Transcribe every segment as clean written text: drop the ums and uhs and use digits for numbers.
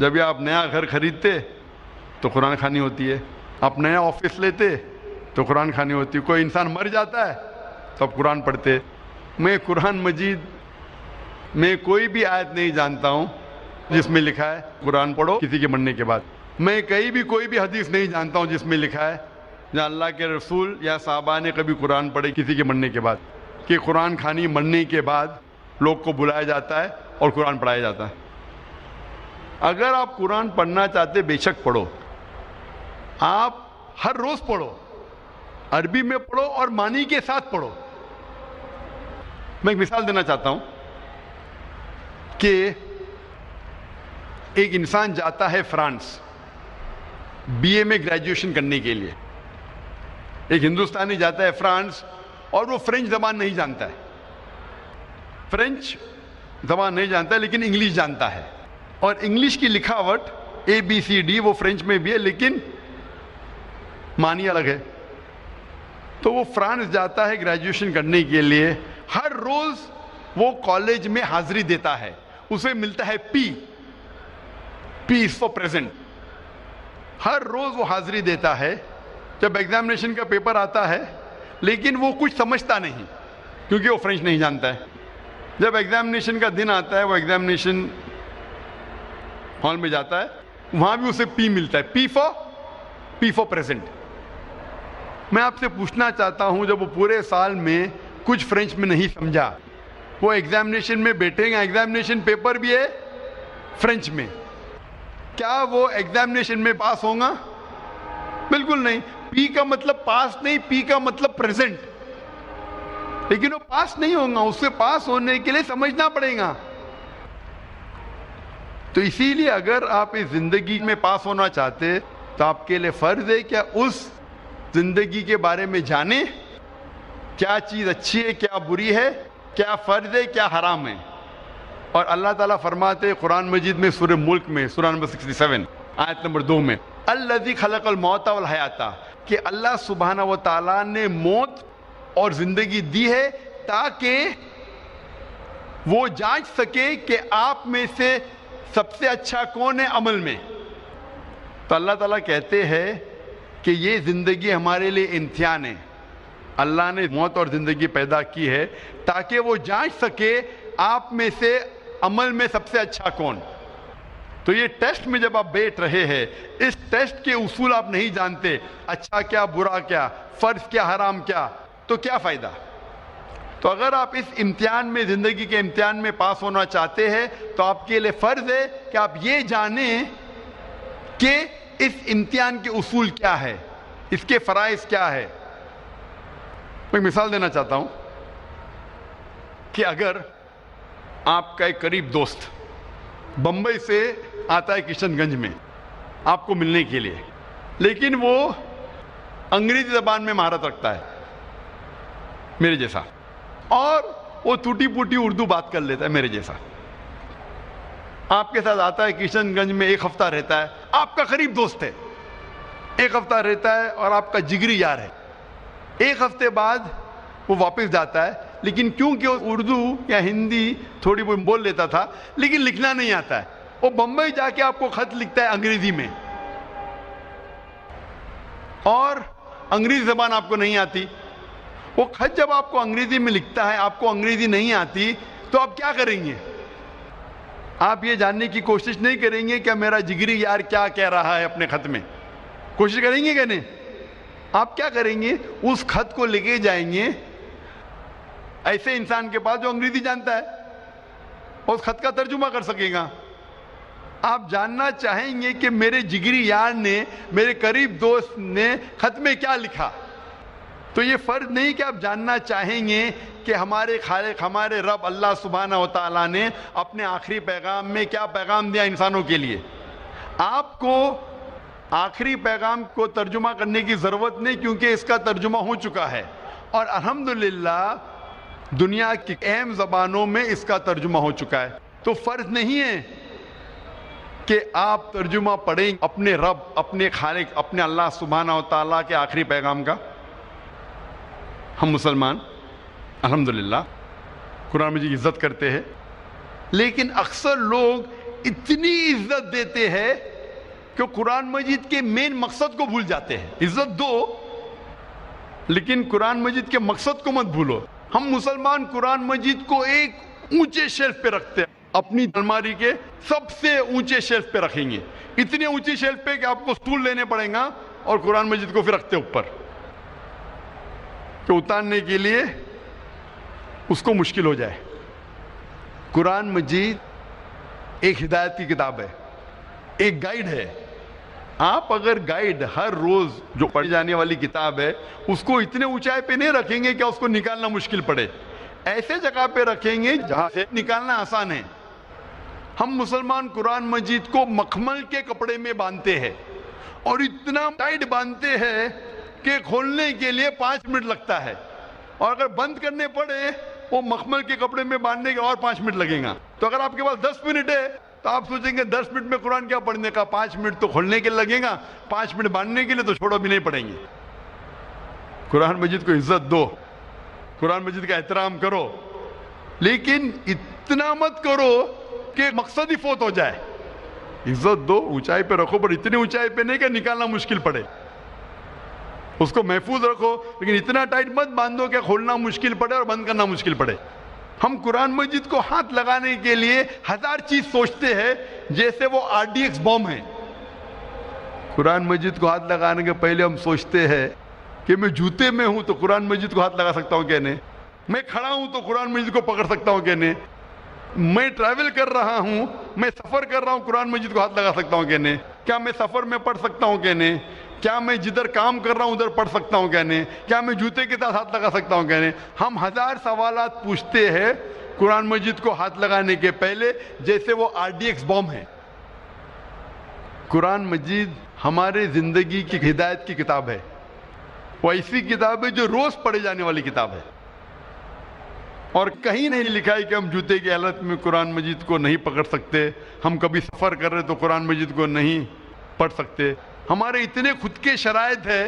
جب آپ نیا گھر خریدتے تو قرآن خوانی ہوتی ہے، آپ نیا آفس لیتے تو قرآن خوانی ہوتی ہے، کوئی انسان مر جاتا ہے تو آپ قرآن پڑھتے۔ میں قرآن مجید میں کوئی بھی آیت نہیں جانتا ہوں جس میں لکھا ہے قرآن پڑھو کسی کے مرنے کے بعد۔ میں کہیں بھی کوئی بھی حدیث نہیں جانتا ہوں جس میں لکھا ہے جہاں اللہ کے رسول یا صحابہ نے کبھی قرآن پڑھے کسی کے مرنے کے بعد، کہ قرآن خوانی مرنے کے بعد لوگ کو بلایا جاتا ہے اور قرآن پڑھایا جاتا ہے۔ اگر آپ قرآن پڑھنا چاہتے بے شک پڑھو، آپ ہر روز پڑھو، عربی میں پڑھو اور معنی کے ساتھ پڑھو۔ میں ایک مثال دینا چاہتا ہوں کہ ایک انسان جاتا ہے فرانس بی اے میں گریجویشن کرنے کے لیے، ایک ہندوستانی جاتا ہے فرانس اور وہ فرینچ زبان نہیں جانتا ہے، فرینچ زبان نہیں جانتا ہے لیکن انگلش جانتا ہے، اور انگلش کی لکھاوٹ ABCD وہ فرینچ میں بھی ہے لیکن معنی الگ ہے۔ تو وہ فرانس جاتا ہے گریجویشن کرنے کے لیے، ہر روز وہ کالج میں حاضری دیتا ہے، اسے ملتا ہے پی از فار پریزنٹ، ہر روز وہ حاضری دیتا ہے۔ جب ایگزامینیشن کا پیپر آتا ہے لیکن وہ کچھ سمجھتا نہیں کیونکہ وہ فرینچ نہیں جانتا ہے۔ جب ایگزامینیشن کا دن آتا ہے وہ ایگزامینیشن ہال میں جاتا ہے، وہاں بھی اسے پی ملتا ہے، پی فار پریزنٹ۔ میں آپ سے پوچھنا چاہتا ہوں، جب وہ پورے سال میں کچھ فرینچ میں نہیں سمجھا، وہ ایگزامینیشن میں بیٹھے گا، ایگزامینیشن پیپر بھی ہے فرینچ میں، کیا وہ ایگزامینیشن میں پاس ہوں گا؟ بالکل نہیں۔ پی کا مطلب پاس نہیں، پی کا مطلب پریزنٹ، لیکن وہ پاس نہیں ہوں گا، اس سے پاس ہونے کے لیے سمجھنا پڑے گا۔ تو اسی لیے اگر آپ اس زندگی میں پاس ہونا چاہتے تو آپ کے لیے فرض ہے کیا اس زندگی کے بارے میں جانیں، کیا چیز اچھی ہے کیا بری ہے، کیا فرض ہے کیا حرام ہے۔ اور اللہ تعالیٰ فرماتے ہیں قرآن مجید میں سورہ ملک میں سورہ نمبر 67 آیت نمبر 2 میں، الذی خلق الموت والحیات، کہ اللہ سبحانہ و تعالیٰ نے موت اور زندگی دی ہے تاکہ وہ جانچ سکے کہ آپ میں سے سب سے اچھا کون ہے عمل میں۔ تو اللہ تعالیٰ کہتے ہیں کہ یہ زندگی ہمارے لیے امتحان ہے، اللہ نے موت اور زندگی پیدا کی ہے تاکہ وہ جانچ سکے آپ میں سے عمل میں سب سے اچھا کون۔ تو یہ ٹیسٹ میں جب آپ بیٹھ رہے ہیں، اس ٹیسٹ کے اصول آپ نہیں جانتے، اچھا کیا برا کیا، فرض کیا حرام کیا، تو کیا فائدہ۔ تو اگر آپ اس امتحان میں، زندگی کے امتحان میں پاس ہونا چاہتے ہیں تو آپ کے لیے فرض ہے کہ آپ یہ جانیں کہ اس امتحان کے اصول کیا ہے، اس کے فرائض کیا ہے۔ میں ایک مثال دینا چاہتا ہوں کہ اگر آپ کا ایک قریب دوست بمبئی سے آتا ہے کشن گنج میں آپ کو ملنے کے لیے، لیکن وہ انگریزی زبان میں مہارت رکھتا ہے میرے جیسا، اور وہ ٹوٹی پوٹی اردو بات کر لیتا ہے میرے جیسا، آپ کے ساتھ آتا ہے کشن گنج میں، ایک ہفتہ رہتا ہے، آپ کا قریب دوست ہے، ایک ہفتہ رہتا ہے اور آپ کا جگری یار ہے۔ ایک ہفتے بعد وہ واپس جاتا ہے، لیکن کیونکہ وہ اردو یا ہندی تھوڑی بہت بول لیتا تھا لیکن لکھنا نہیں آتا ہے، وہ بمبئی جا کے آپ کو خط لکھتا ہے انگریزی میں، اور انگریزی زبان آپ کو نہیں آتی۔ وہ خط جب آپ کو انگریزی میں لکھتا ہے، آپ کو انگریزی نہیں آتی، تو آپ کیا کریں گے؟ آپ یہ جاننے کی کوشش نہیں کریں گے کہ میرا جگری یار کیا کہہ رہا ہے اپنے خط میں، کوشش کریں گے کہ نہیں؟ آپ کیا کریں گے؟ اس خط کو لے کے جائیں گے ایسے انسان کے پاس جو انگریزی جانتا ہے، اس خط کا ترجمہ کر سکے گا۔ آپ جاننا چاہیں گے کہ میرے جگری یار نے، میرے قریب دوست نے خط میں کیا لکھا، تو یہ فرض نہیں کہ آپ جاننا چاہیں گے کہ ہمارے خالق، ہمارے رب اللہ سبحانہ و تعالیٰ نے اپنے آخری پیغام میں کیا پیغام دیا انسانوں کے لیے۔ آپ کو آخری پیغام کو ترجمہ کرنے کی ضرورت نہیں، کیونکہ اس کا ترجمہ ہو چکا ہے، اور الحمدللہ دنیا کی اہم زبانوں میں اس کا ترجمہ ہو چکا ہے۔ تو فرض نہیں ہے کہ آپ ترجمہ پڑھیں اپنے رب، اپنے خالق، اپنے اللہ سبحانہ و تعالیٰ کے آخری پیغام کا۔ ہم مسلمان الحمدللہ قرآن مجید کی عزت کرتے ہیں، لیکن اکثر لوگ اتنی عزت دیتے ہیں کہ قرآن مجید کے مین مقصد کو بھول جاتے ہیں. عزت دو لیکن قرآن مجید کے مقصد کو مت بھولو. ہم مسلمان قرآن مجید کو ایک اونچے شیلف پہ رکھتے ہیں, اپنی الماری کے سب سے اونچے شیلف پہ رکھیں گے, اتنے اونچے شیلف پہ کہ آپ کو سٹول لینے پڑیں گا, اور قرآن مجید کو پھر رکھتے اوپر کہ اتارنے کے لیے اس کو مشکل ہو جائے. قرآن مجید ایک ہدایت کی کتاب ہے, ایک گائیڈ ہے. آپ اگر گائیڈ ہر روز جو پڑھی جانے والی کتاب ہے اس کو اتنے اونچائی پہ نہیں رکھیں گے کہ اس کو نکالنا مشکل پڑے, ایسے جگہ پہ رکھیں گے جہاں سے نکالنا آسان ہے. ہم مسلمان قرآن مجید کو مخمل کے کپڑے میں باندھتے ہیں اور اتنا ٹائٹ باندھتے ہیں کہ کھولنے کے لیے 5 منٹ لگتا ہے, اور اگر بند کرنے پڑے وہ مخمل کے کپڑے میں باندھنے کے اور 5 منٹ لگیں گا. تو اگر آپ کے پاس 10 منٹ ہے تو آپ سوچیں گے 10 منٹ میں قرآن کیا پڑھنے کا, 5 منٹ تو کھولنے کے لیے لگے گا, 5 منٹ باندھنے کے لیے تو چھوڑو بھی نہیں پڑیں گے. قرآن مجید کو عزت دو, قرآن مجید کا احترام کرو, لیکن اتنا مت کرو کہ مقصد ہی فوت ہو جائے. عزت دو, اونچائی پہ رکھو, پر اتنی اونچائی پہ نہیں کہ نکالنا مشکل پڑے. اس کو محفوظ رکھو لیکن اتنا ٹائٹ مت باندھو کہ کھولنا مشکل پڑے اور بند کرنا مشکل پڑے. ہم قرآن مجید کو ہاتھ لگانے کے لیے 1000 چیز سوچتے ہیں جیسے وہ RDX بم ہے. قرآن مجید کو ہاتھ لگانے کے پہلے ہم سوچتے ہیں کہ میں جوتے میں ہوں تو قرآن مجید کو ہاتھ لگا سکتا ہوں کہ نہیں, میں کھڑا ہوں تو قرآن مجید کو پکڑ سکتا ہوں کہ نہیں, میں ٹریول کر رہا ہوں, میں سفر کر رہا ہوں, قرآن مجید کو ہاتھ لگا سکتا ہوں کہ نہیں, کیا میں سفر میں پڑھ سکتا ہوں کہ نہیں, کیا میں جدھر کام کر رہا ہوں ادھر پڑھ سکتا ہوں کہ نہیں, کیا میں جوتے کے ساتھ ہاتھ لگا سکتا ہوں کہ نہیں. ہم 1000 سوالات پوچھتے ہیں قرآن مجید کو ہاتھ لگانے کے پہلے جیسے وہ RDX بم ہے. قرآن مجید ہمارے زندگی کی ہدایت کی کتاب ہے. وہ ایسی کتاب ہے جو روز پڑھے جانے والی کتاب ہے, اور کہیں نہیں لکھا ہے کہ ہم جوتے کی حالت میں قرآن مجید کو نہیں پکڑ سکتے, ہم کبھی سفر کر رہے تو قرآن مجید کو نہیں پڑھ سکتے. ہمارے اتنے خود کے شرائط ہے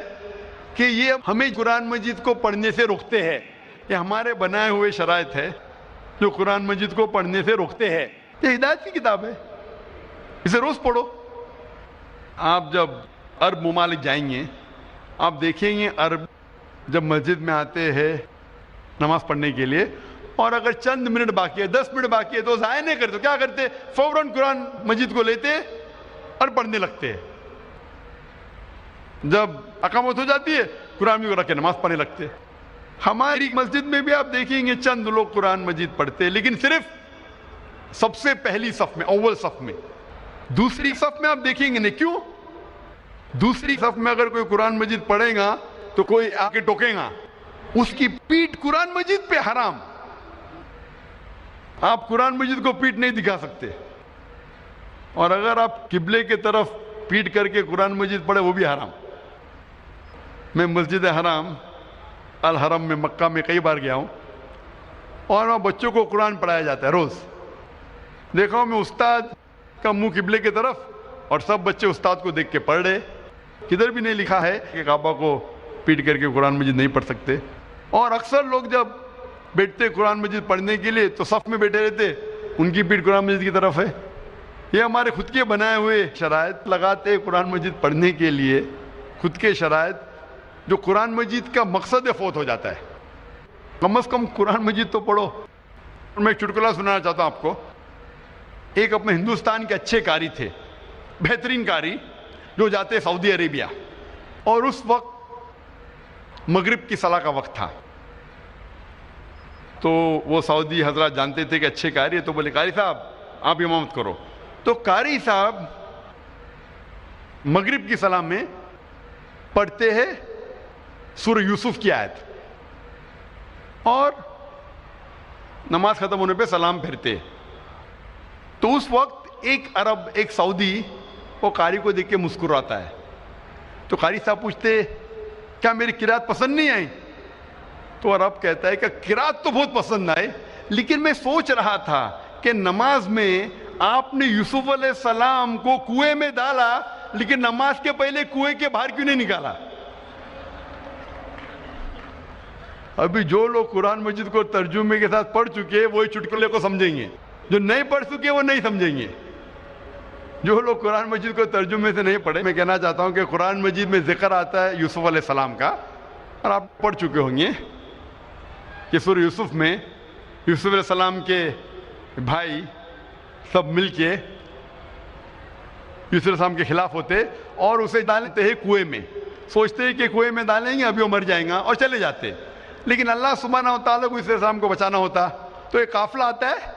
کہ یہ ہمیں قرآن مجید کو پڑھنے سے روکتے ہیں. یہ ہمارے بنائے ہوئے شرائط ہے جو قرآن مجید کو پڑھنے سے روکتے ہیں. یہ ہدایت کی کتاب ہے, اسے روز پڑھو. آپ جب عرب ممالک جائیں گے آپ دیکھیں گے عرب جب مسجد میں آتے ہیں نماز پڑھنے کے لیے, اور اگر چند منٹ باقی ہے, 10 منٹ باقی ہے, تو ضائع نہیں کرتے. کیا کرتے؟ فوراً قرآن مجید کو لیتے اور پڑھنے لگتے ہیں. جب اقامت ہو جاتی ہے قرآن مجید کو رکھ کے نماز پڑھنے لگتے. ہماری مسجد میں بھی آپ دیکھیں گے چند لوگ قرآن مجید پڑھتے, لیکن صرف سب سے پہلی صف میں, اول صف میں. دوسری صف میں آپ دیکھیں گے نہیں. کیوں؟ دوسری صف میں اگر کوئی قرآن مجید پڑھے گا تو کوئی آ کے ٹوکے گا, اس کی پیٹھ قرآن مجید پہ حرام. آپ قرآن مجید کو پیٹھ نہیں دکھا سکتے, اور اگر آپ قبلے کی طرف پیٹھ کر کے قرآن مجید پڑھے وہ بھی حرام. میں مسجد حرام الحرم میں مکہ میں کئی بار گیا ہوں, اور وہاں بچوں کو قرآن پڑھایا جاتا ہے روز. دیکھا ہوں میں استاد کا منہ قبلے کی طرف, اور سب بچے استاد کو دیکھ کے پڑھ رہے. کدھر بھی نہیں لکھا ہے کہ کعبہ کو پیٹ کر کے قرآن مجید نہیں پڑھ سکتے. اور اکثر لوگ جب بیٹھتے قرآن مجید پڑھنے کے لیے تو صف میں بیٹھے رہتے, ان کی پیٹھ قرآن مجید کی طرف ہے. یہ ہمارے خود کے بنائے ہوئے شرائط لگاتے قرآن مجید پڑھنے کے لیے, خود کے شرائط جو قرآن مجید کا مقصد فوت ہو جاتا ہے. کم از کم قرآن مجید تو پڑھو. میں ایک چٹکلا سنانا چاہتا ہوں آپ کو. ایک اپنے ہندوستان کے اچھے قاری تھے, بہترین قاری, جو جاتے سعودی عربیہ, اور اس وقت مغرب کی صلاح کا وقت تھا. تو وہ سعودی حضرات جانتے تھے کہ اچھے قاری ہے, تو بولے قاری صاحب آپ امامت کرو. تو قاری صاحب مغرب کی صلاح میں پڑھتے ہیں سورہ یوسف کی آیت, اور نماز ختم ہونے پہ سلام پھرتے. تو اس وقت ایک عرب, ایک سعودی, وہ قاری کو دیکھ کے مسکراتا ہے. تو قاری صاحب پوچھتے کیا میری قرات پسند نہیں آئی؟ تو عرب کہتا ہے کہ قرات تو بہت پسند آئے, لیکن میں سوچ رہا تھا کہ نماز میں آپ نے یوسف علیہ السلام کو کنویں میں ڈالا, لیکن نماز کے پہلے کنویں کے باہر کیوں نہیں نکالا؟ ابھی جو لوگ قرآن مجید کو ترجمے کے ساتھ پڑھ چکے وہی چٹکلے کو سمجھیں گے, جو نہیں پڑھ چکے وہ نہیں سمجھیں گے. جو لوگ قرآن مجید کو ترجمے سے نہیں پڑھے، میں کہنا چاہتا ہوں کہ قرآن مجید میں ذکر آتا ہے یوسف علیہ السلام کا، اور آپ پڑھ چکے ہوں گے کہ سورہ یوسف میں یوسف علیہ السلام کے بھائی سب مل کے یوسف علیہ السلام کے خلاف ہوتے اور اسے ڈالتے ہیں کنویں میں، سوچتے ہیں کہ کنویں میں ڈالیں گے ابھی وہ مر جائیں گا، اور چلے جاتے، لیکن اللہ سبحانہ و تعالیٰ کو یوسف علیہ السلام کو بچانا ہوتا تو ایک قافلہ آتا ہے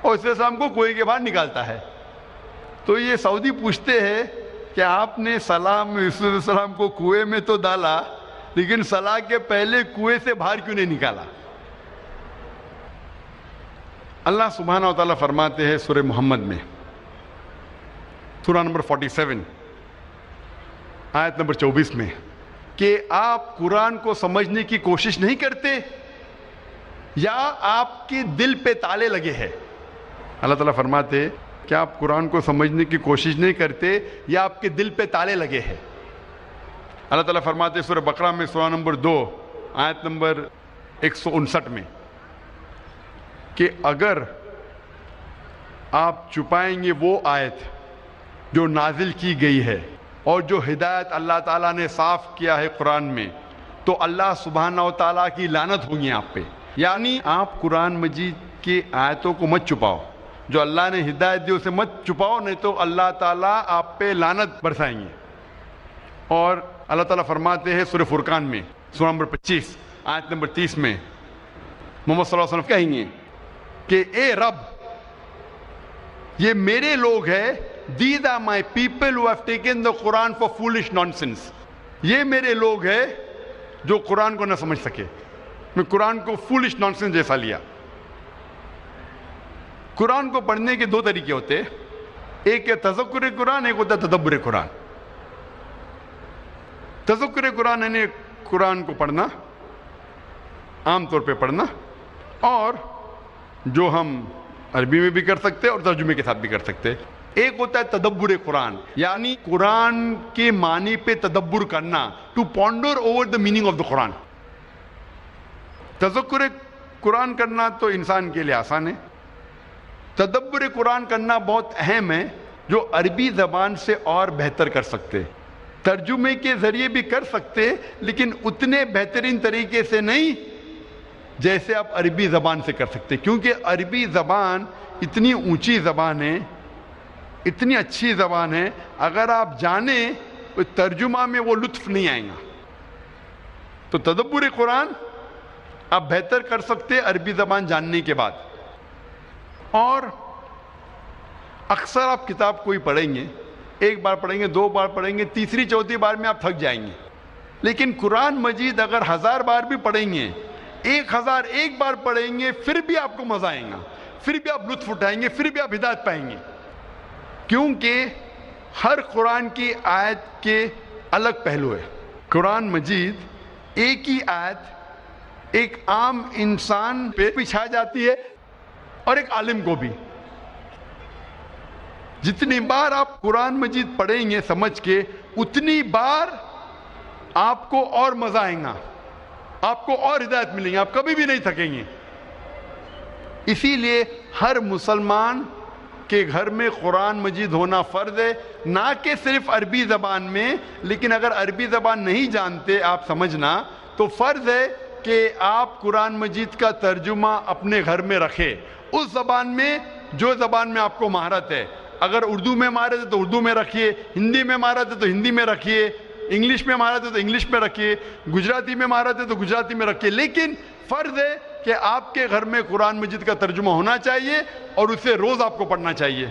اور یوسف علیہ السلام کو کنویں کے باہر نکالتا ہے۔ تو یہ سعودی پوچھتے ہیں کہ آپ نے سلام یوسف علیہ السلام کو کنویں میں تو ڈالا، لیکن صلاح کے پہلے کنویں سے باہر کیوں نہیں نکالا؟ اللہ سبحانہ و تعالیٰ فرماتے ہیں سورہ محمد میں، سورہ نمبر 47 آیت نمبر 24 میں، کہ آپ قرآن کو سمجھنے کی کوشش نہیں کرتے یا آپ کے دل پہ تالے لگے ہیں؟ اللہ تعالیٰ فرماتے ہیں کہ آپ قرآن کو سمجھنے کی کوشش نہیں کرتے یا آپ کے دل پہ تالے لگے ہیں۔ اللہ تعالیٰ فرماتے ہیں سورہ بقرہ میں سورہ نمبر 2 آیت نمبر 159 میں کہ اگر آپ چھپائیں گے وہ آیت جو نازل کی گئی ہے اور جو ہدایت اللہ تعالیٰ نے صاف کیا ہے قرآن میں، تو اللہ سبحانہ و تعالیٰ کی لعنت ہوگی آپ پہ۔ یعنی آپ قرآن مجید کی آیتوں کو مت چھپاؤ، جو اللہ نے ہدایت دی اسے مت چھپاؤ، نہیں تو اللہ تعالیٰ آپ پہ لعنت برسائیں گے۔ اور اللہ تعالیٰ فرماتے ہیں سورہ فرقان میں سورہ نمبر 25 آیت نمبر 30 میں محمد صلی اللہ علیہ وسلم کہیں گے کہ اے رب، یہ میرے لوگ ہیں، these are my people who have taken the Quran for foolish nonsense۔ یہ میرے لوگ ہیں جو قرآن کو نہ سمجھ سکے، میں قرآن کو فولش نانسنس جیسا لیا۔ قرآن کو پڑھنے کے دو طریقے ہوتے ہیں، ایک ہے تذکر قرآن، ایک ہوتا ہے تدبر قرآن۔ تذکر قرآن یعنی قرآن کو پڑھنا، عام طور پہ پڑھنا، اور جو ہم عربی میں بھی کر سکتے اور ترجمے کے ساتھ بھی کر سکتے۔ ایک ہوتا ہے تدبر قرآن، یعنی قرآن کے معنی پہ تدبر کرنا، to ponder over the meaning of the قرآن۔ تذکر قرآن کرنا تو انسان کے لیے آسان ہے، تدبر قرآن کرنا بہت اہم ہے، جو عربی زبان سے اور بہتر کر سکتے، ترجمے کے ذریعے بھی کر سکتے، لیکن اتنے بہترین طریقے سے نہیں جیسے آپ عربی زبان سے کر سکتے، کیونکہ عربی زبان اتنی اونچی زبان ہے، اتنی اچھی زبان ہے، اگر آپ جانیں تو ترجمہ میں وہ لطف نہیں آئے گا۔ تو تدبر قرآن آپ بہتر کر سکتے عربی زبان جاننے کے بعد۔ اور اکثر آپ کتاب کوئی پڑھیں گے، ایک بار پڑھیں گے، دو بار پڑھیں گے، تیسری چوتھی بار میں آپ تھک جائیں گے، لیکن قرآن مجید اگر 1000 بار بھی پڑھیں گے، 1001 بار پڑھیں گے، پھر بھی آپ کو مزہ آئے گا، پھر بھی آپ لطف اٹھائیں گے، پھر بھی آپ ہدایت پائیں گے، کیونکہ ہر قرآن کی آیت کے الگ پہلو ہے۔ قرآن مجید ایک ہی آیت ایک عام انسان پہ بھی چھا جاتی ہے اور ایک عالم کو بھی۔ جتنی بار آپ قرآن مجید پڑھیں گے سمجھ کے، اتنی بار آپ کو اور مزہ آئے گا، آپ کو اور ہدایت ملیں گی، آپ کبھی بھی نہیں تھکیں گے۔ اسی لیے ہر مسلمان کے گھر میں قرآن مجید ہونا فرض ہے، نہ کہ صرف عربی زبان میں، لیکن اگر عربی زبان نہیں جانتے آپ سمجھنا، تو فرض ہے کہ آپ قرآن مجید کا ترجمہ اپنے گھر میں رکھیں، اس زبان میں جو زبان میں آپ کو مہارت ہے۔ اگر اردو میں مہارت ہے تو اردو میں رکھیے، ہندی میں مہارت ہے تو ہندی میں رکھیے، انگلش میں مہارت ہے تو انگلش میں رکھیے، گجراتی میں مہارت ہے تو گجراتی میں رکھیے، لیکن فرض ہے کہ آپ کے گھر میں قرآن مجید کا ترجمہ ہونا چاہیے اور اسے روز آپ کو پڑھنا چاہیے۔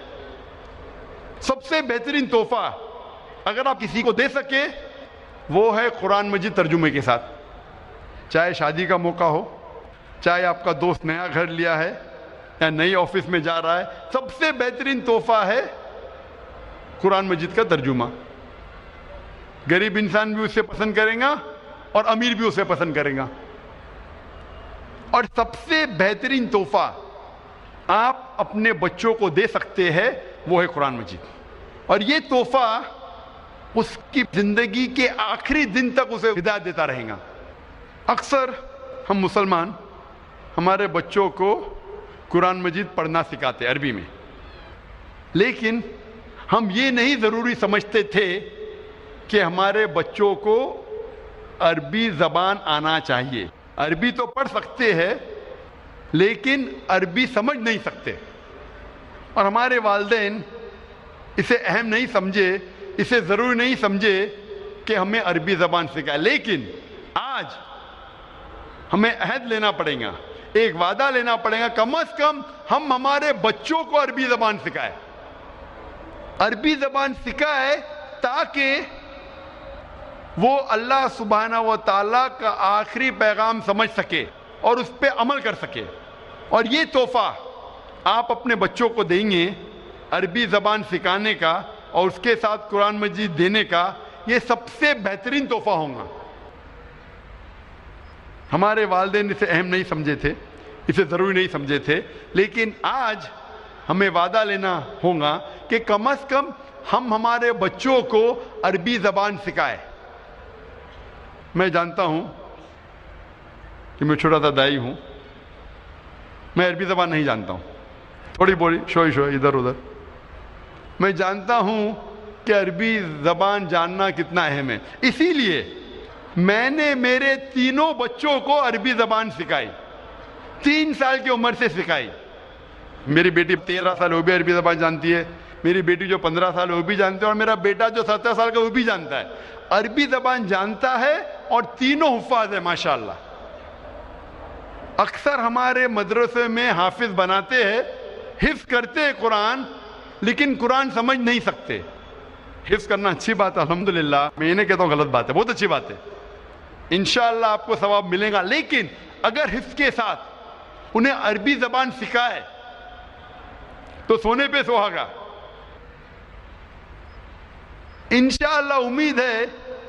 سب سے بہترین تحفہ اگر آپ کسی کو دے سکے وہ ہے قرآن مجید ترجمے کے ساتھ، چاہے شادی کا موقع ہو، چاہے آپ کا دوست نیا گھر لیا ہے یا نئی آفس میں جا رہا ہے، سب سے بہترین تحفہ ہے قرآن مجید کا ترجمہ۔ غریب انسان بھی اسے پسند کرے گا اور امیر بھی اسے پسند کرے گا۔ اور سب سے بہترین تحفہ آپ اپنے بچوں کو دے سکتے ہیں وہ ہے قرآن مجید، اور یہ تحفہ اس کی زندگی کے آخری دن تک اسے ہدایت دیتا رہے گا۔ اکثر ہم مسلمان ہمارے بچوں کو قرآن مجید پڑھنا سکھاتے عربی میں، لیکن ہم یہ نہیں ضروری سمجھتے تھے کہ ہمارے بچوں کو عربی زبان آنا چاہیے. عربی تو پڑھ سکتے ہیں لیکن عربی سمجھ نہیں سکتے, اور ہمارے والدین اسے اہم نہیں سمجھے, اسے ضروری نہیں سمجھے کہ ہمیں عربی زبان سکھائے. لیکن آج ہمیں عہد لینا پڑے گا, ایک وعدہ لینا پڑے گا, کم از کم ہم ہمارے بچوں کو عربی زبان سکھائے. عربی زبان سکھائے تاکہ وہ اللہ سبحانہ و تعالیٰ کا آخری پیغام سمجھ سکے اور اس پہ عمل کر سکے. اور یہ تحفہ آپ اپنے بچوں کو دیں گے عربی زبان سکھانے کا اور اس کے ساتھ قرآن مجید دینے کا, یہ سب سے بہترین تحفہ ہوگا. ہمارے والدین اسے اہم نہیں سمجھے تھے, اسے ضروری نہیں سمجھے تھے, لیکن آج ہمیں وعدہ لینا ہوگا کہ کم از کم ہم ہمارے بچوں کو عربی زبان سکھائے. میں جانتا ہوں کہ میں چھوٹا سا دائی ہوں, میں عربی زبان نہیں جانتا ہوں, تھوڑی بولی شوئی ادھر ادھر. میں جانتا ہوں کہ عربی زبان جاننا کتنا اہم ہے, اسی لیے میں نے میرے تینوں بچوں کو عربی زبان سکھائی, 3 سال کی عمر سے سکھائی. میری بیٹی 13 سال وہ بھی عربی زبان جانتی ہے, میری بیٹی جو 15 سال وہ بھی جانتے ہیں, اور میرا بیٹا جو 17 سال کا وہ بھی جانتا ہے. عربی زبان جانتا ہے اور تینوں حفاظ ہے ماشاءاللہ. اکثر ہمارے مدرسے میں حافظ بناتے ہیں, حفظ کرتے ہیں قرآن, لیکن قرآن سمجھ نہیں سکتے. حفظ کرنا اچھی بات ہے الحمدللہ, میں یہ نہیں کہتا ہوں غلط بات ہے, بہت اچھی بات ہے, انشاءاللہ آپ کو ثواب ملے گا. لیکن اگر حفظ کے ساتھ انہیں عربی زبان سکھائے تو سونے پہ سہاگا. انشاءاللہ امید ہے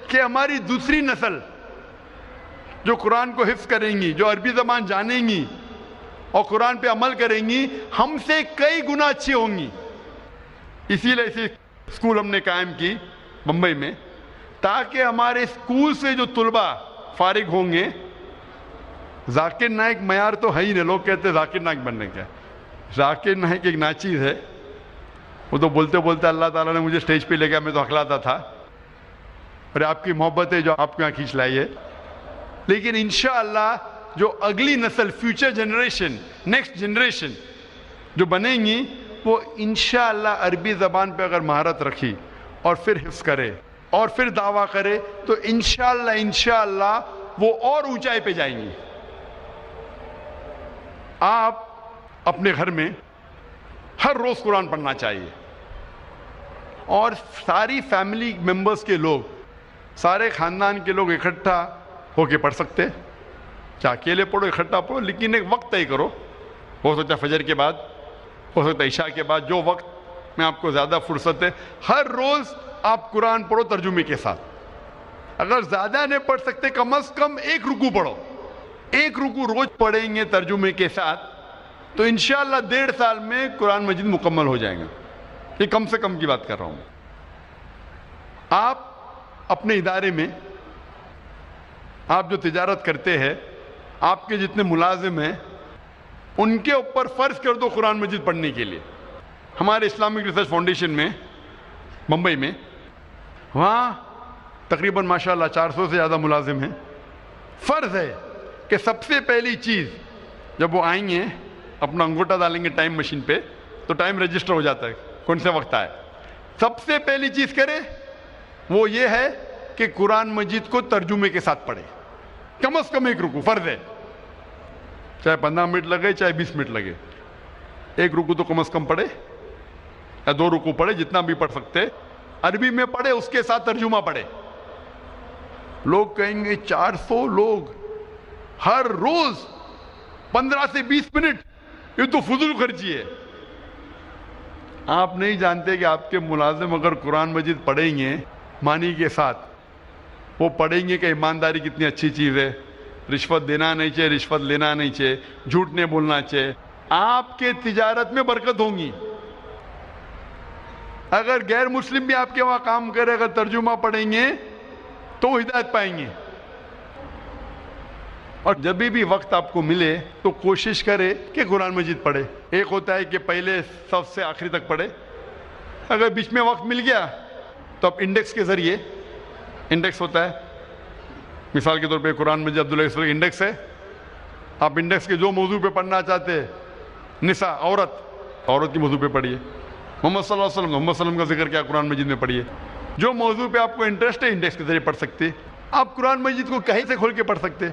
کہ ہماری دوسری نسل جو قرآن کو حفظ کریں گی, جو عربی زبان جانیں گی اور قرآن پہ عمل کریں گی, ہم سے کئی گنا اچھی ہوں گی. اسی لیے اسی اسکول ہم نے قائم کی ممبئی میں, تاکہ ہمارے اسکول سے جو طلباء فارغ ہوں گے, ذاکر نائک معیار تو ہے ہی نہیں, لوگ کہتے ہیں ذاکر نائک بننے کا. ذاکر نائک ایک ناچیز ہے, وہ تو بولتے بولتے اللہ تعالیٰ نے مجھے اسٹیج پہ لے گیا, میں تو ہکلاتا تھا, اور آپ کی محبت ہے جو آپ کو یہاں کھینچ لائی ہے. لیکن انشاءاللہ جو اگلی نسل, فیوچر جنریشن, نیکسٹ جنریشن جو بنیں گی, وہ انشاءاللہ عربی زبان پہ اگر مہارت رکھی اور پھر حفظ کرے اور پھر دعویٰ کرے تو انشاءاللہ وہ اور اونچائی پہ جائیں گی. آپ اپنے گھر میں ہر روز قرآن پڑھنا چاہیے, اور ساری فیملی ممبرز کے لوگ, سارے خاندان کے لوگ اکٹھا ہو کے پڑھ سکتے, چاہے اکیلے پڑھو اکٹھا پڑھو, لیکن ایک وقت طے کرو. ہو سکتا ہے فجر کے بعد, ہو سکتا ہے عشاء کے بعد, جو وقت میں آپ کو زیادہ فرصت ہے, ہر روز آپ قرآن پڑھو ترجمے کے ساتھ. اگر زیادہ نہیں پڑھ سکتے کم از کم ایک رکوع پڑھو, ایک رکوع روز پڑھیں گے ترجمے کے ساتھ تو انشاءاللہ 1.5 سال میں قرآن مجید مکمل ہو جائے گا. یہ کم سے کم کی بات کر رہا ہوں. آپ اپنے ادارے میں, آپ جو تجارت کرتے ہیں, آپ کے جتنے ملازم ہیں, ان کے اوپر فرض کر دو قرآن مجید پڑھنے کے لیے. ہمارے اسلامک ریسرچ فاؤنڈیشن میں ممبئی میں, وہاں تقریباً ماشاءاللہ 400 سے زیادہ ملازم ہیں. فرض ہے کہ سب سے پہلی چیز جب وہ آئیں گے, اپنا انگوٹھا ڈالیں گے ٹائم مشین پہ تو ٹائم رجسٹر ہو جاتا ہے کون سے وقت آئے. سب سے پہلی چیز کرے وہ یہ ہے کہ قرآن مجید کو ترجمے کے ساتھ پڑھے, کم از کم ایک رکوع فرض ہے, چاہے 15 منٹ لگے چاہے 20 منٹ لگے, ایک رکوع تو کم از کم پڑھے یا 2 رکوع پڑھے, جتنا بھی پڑھ سکتے. عربی میں پڑھے, اس کے ساتھ ترجمہ پڑھے. لوگ کہیں گے 400 لوگ ہر روز 15 سے 20 منٹ, یہ تو فضول خرچی ہے. آپ نہیں جانتے کہ آپ کے ملازم اگر قرآن مجید پڑھیں گے معنی کے ساتھ, وہ پڑھیں گے کہ ایمانداری کتنی اچھی چیز ہے, رشوت دینا نہیں چاہیے, رشوت لینا نہیں چاہیے, جھوٹ نہیں بولنا چاہیے, آپ کے تجارت میں برکت ہوں گی. اگر غیر مسلم بھی آپ کے وہاں کام کرے, اگر ترجمہ پڑھیں گے تو وہ ہدایت پائیں گے. اور جب بھی وقت آپ کو ملے تو کوشش کرے کہ قرآن مجید پڑھے. ایک ہوتا ہے کہ پہلے صف سے آخری تک پڑھے, اگر بیچ میں وقت مل گیا تو آپ انڈیکس کے ذریعے، انڈیکس ہوتا ہے مثال کے طور پہ قرآن مجید عبداللہ انڈیکس ہے، آپ انڈیکس کے جو موضوع پہ پڑھنا چاہتے ہیں، نساء عورت کی موضوع پہ پڑھیے، محمد صلی اللہ علیہ وسلم محمد صلی اللہ علیہ وسلم کا ذکر کیا قرآن مجید میں پڑھیے، جو موضوع پہ آپ کو انٹرسٹ ہے انڈیکس کے ذریعے پڑھ سکتے. آپ قرآن مجید کو کہیں سے کھول کے پڑھ سکتے،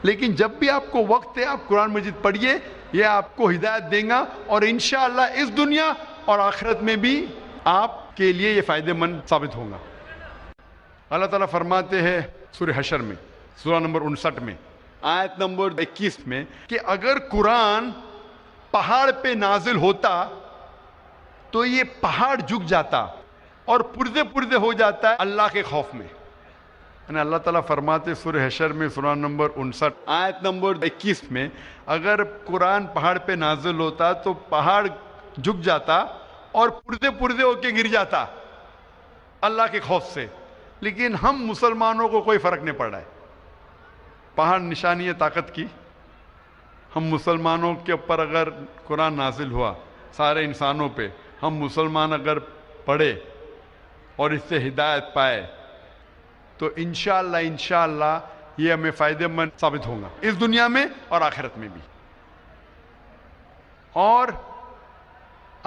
لیکن جب بھی آپ کو وقت ہے آپ قرآن مجید پڑھیے، یہ آپ کو ہدایت دیں گا اور انشاءاللہ اس دنیا اور آخرت میں بھی آپ کے لیے یہ فائدہ مند ثابت ہوگا. اللہ تعالیٰ فرماتے ہیں سورہ حشر میں، سورہ نمبر 59 میں، آیت نمبر 21 میں، کہ اگر قرآن پہاڑ پہ نازل ہوتا تو یہ پہاڑ جھک جاتا اور پردے ہو جاتا ہے اللہ کے خوف میں. یعنی اللہ تعالیٰ فرماتے سورہ حشر میں سورہ نمبر 59 آیت نمبر 21 میں، اگر قرآن پہاڑ پہ نازل ہوتا تو پہاڑ جھک جاتا اور پردے ہو کے گر جاتا اللہ کے خوف سے. لیکن ہم مسلمانوں کو کوئی فرق نہیں پڑ رہا ہے. پہاڑ نشانی ہے طاقت کی. ہم مسلمانوں کے اوپر اگر قرآن نازل ہوا سارے انسانوں پہ، ہم مسلمان اگر پڑھے اور اس سے ہدایت پائے تو انشاءاللہ یہ ہمیں فائدہ مند ثابت ہوگا اس دنیا میں اور آخرت میں بھی. اور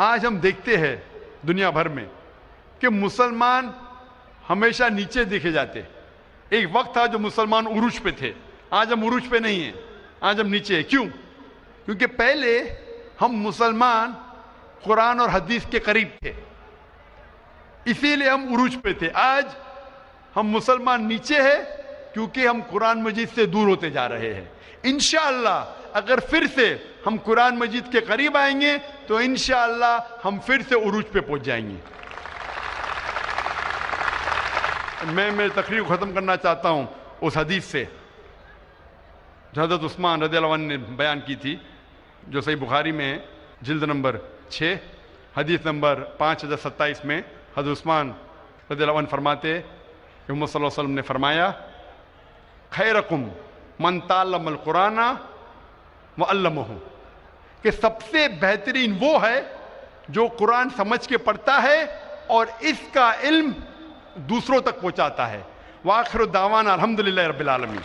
آج ہم دیکھتے ہیں دنیا بھر میں کہ مسلمان ہمیشہ نیچے دیکھے جاتے. ایک وقت تھا جو مسلمان عروج پہ تھے، آج ہم عروج پہ نہیں ہیں، آج ہم نیچے ہیں. کیوں؟ کیونکہ پہلے ہم مسلمان قرآن اور حدیث کے قریب تھے، اسی لیے ہم عروج پہ تھے. آج ہم مسلمان نیچے ہیں کیونکہ ہم قرآن مجید سے دور ہوتے جا رہے ہیں. انشاءاللہ اگر پھر سے ہم قرآن مجید کے قریب آئیں گے تو انشاءاللہ ہم پھر سے عروج پہ پہنچ جائیں گے. میں تقریر کو ختم کرنا چاہتا ہوں اس حدیث سے جو حضرت عثمان رضی اللہ عنہ نے بیان کی تھی، جو صحیح بخاری میں ہے، جلد نمبر 6 حدیث نمبر 5027 میں حضرت عثمان رضی اللہ عنہ فرماتے کہ محمد صلی اللہ علیہ وسلم نے فرمایا، خیرکم من تعلم القرآن وعلمہ، کہ سب سے بہترین وہ ہے جو قرآن سمجھ کے پڑھتا ہے اور اس کا علم دوسروں تک پہنچاتا ہے. وآخر دعوانا الحمدللہ رب العالمین.